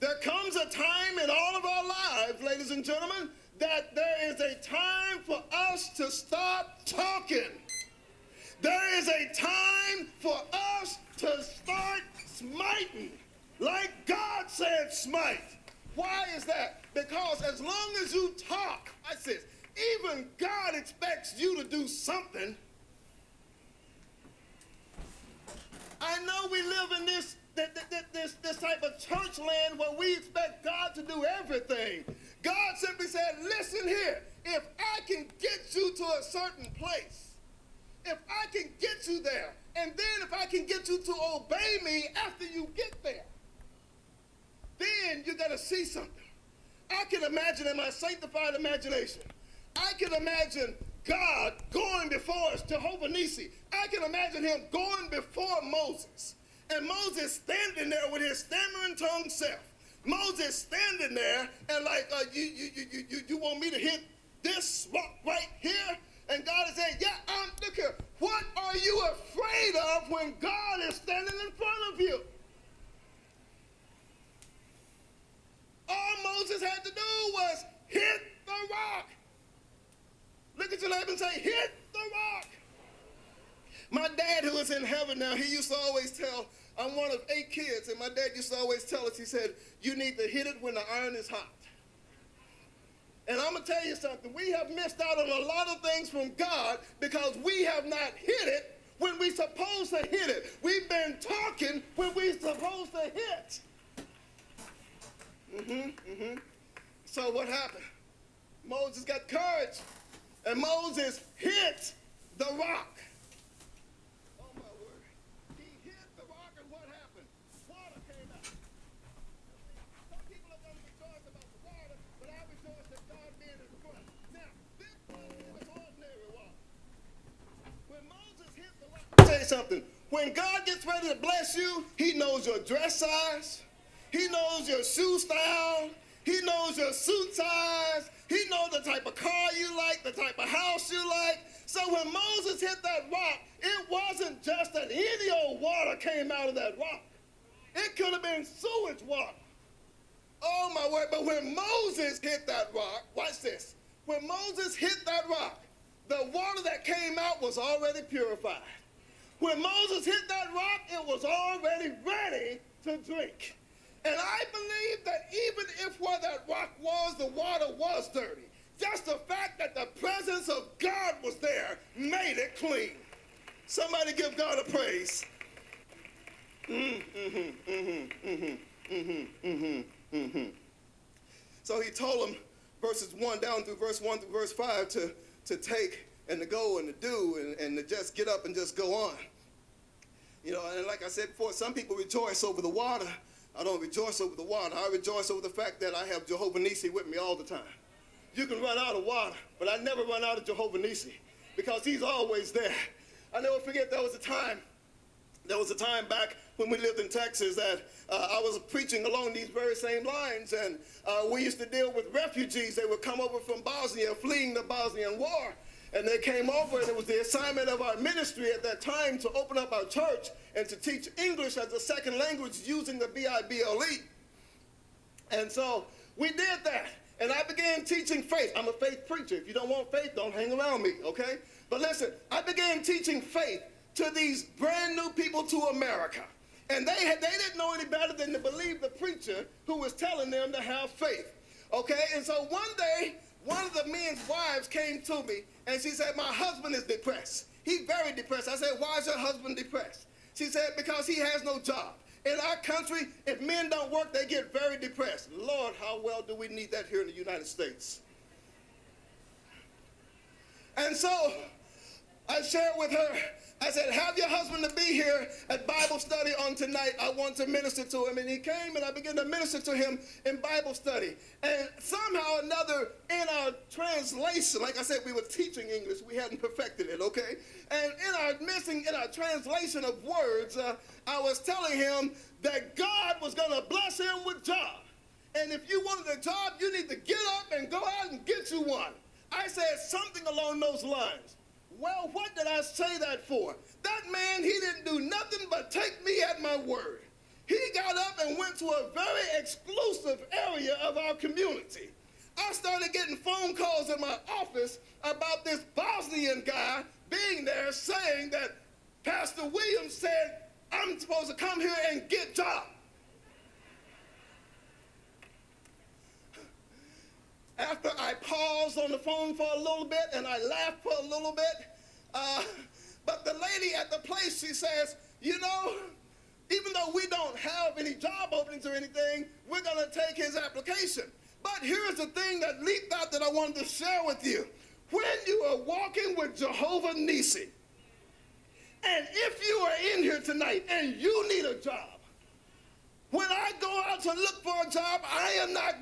There comes a time in all of our lives, ladies and gentlemen, that there is a time for us to stop talking. There is a time for us to start smiting, like God said smite. Why is that? Because as long as you talk, watch this, even God expects you to do something. I know we live in this type of church land where we expect God to do everything. God simply said, listen here, if I can get you to a certain place, if I can get you there, and then if I can get you to obey me after you get there, then you're going to see something. I can imagine in my sanctified imagination, I can imagine God going before us, Jehovah-Nissi. I can imagine him going before Moses, and Moses standing there with his stammering tongue self. Moses standing there and like, you want me to hit this rock right here? And God is saying, yeah, look here. What are you afraid of when God is standing in front of you? All Moses had to do was hit the rock. Look at your neighbor and say, hit the rock. My dad, who is in heaven now, he used to always tell, I'm one of 8 kids, and my dad used to always tell us, he said, you need to hit it when the iron is hot. And I'm going to tell you something. We have missed out on a lot of things from God because we have not hit it when we're supposed to hit it. We've been talking when we're supposed to hit. So what happened? Moses got courage, and Moses hit the rock. Oh, my word. He hit the rock, and what happened? Water came out. Some people are going to rejoice about the water, but I rejoice that God being in front. Now, this was ordinary water. When Moses hit the rock, I'll tell you something. When God gets ready to bless you, he knows your dress size. He knows your shoe style. He knows your suit size. He knows the type of car you like, the type of house you like. So when Moses hit that rock, it wasn't just that any old water came out of that rock. It could have been sewage water. Oh, my word. But when Moses hit that rock, watch this. When Moses hit that rock, the water that came out was already purified. When Moses hit that rock, it was already ready to drink. And I believe that even if where that rock was, the water was dirty, just the fact that the presence of God was there made it clean. Somebody give God a praise. So he told them, verses 1 down through verse 1 through verse 5, to take and to go and to do and to just get up and just go on. You know, and like I said before, some people rejoice over the water. I don't rejoice over the water. I rejoice over the fact that I have Jehovah-Nissi with me all the time. You can run out of water, but I never run out of Jehovah-Nissi because he's always there. I never forget there was a time back when we lived in Texas that I was preaching along these very same lines, and we used to deal with refugees. They would come over from Bosnia, fleeing the Bosnian War. And they came over, and it was the assignment of our ministry at that time to open up our church and to teach English as a second language using the Bible. And so we did that. And I began teaching faith. I'm a faith preacher. If you don't want faith, don't hang around me, okay? But listen, I began teaching faith to these brand new people to America. And they didn't know any better than to believe the preacher who was telling them to have faith, okay? And so one day, one of the men's wives came to me, and she said, my husband is depressed. He's very depressed. I said, why is your husband depressed? She said, because he has no job. In our country, if men don't work, they get very depressed. Lord, how well do we need that here in the United States? And so I shared with her, I said, have your husband to be here at Bible study on tonight. I want to minister to him. And he came, and I began to minister to him in Bible study. And somehow or another, in our translation, like I said, we were teaching English. We hadn't perfected it, okay? And in our translation of words, I was telling him that God was going to bless him with job. And if you wanted a job, you need to get up and go out and get you one. I said something along those lines. Well, what did I say that for? That man, he didn't do nothing but take me at my word. he got up and went to a very exclusive area of our community. I started getting phone calls in my office about this Bosnian guy being there saying that Pastor Williams said, I'm supposed to come here and get jobs. After I paused on the phone for a little bit and I laughed for a little bit, but the lady at the place, she says, you know, even though we don't have any job openings or anything, we're going to take his application. But here's the thing that leaped out that I wanted to share with you. When you are walking with Jehovah Nissi, and if you are in here tonight and you need a job, when I go out to look for a job, I am not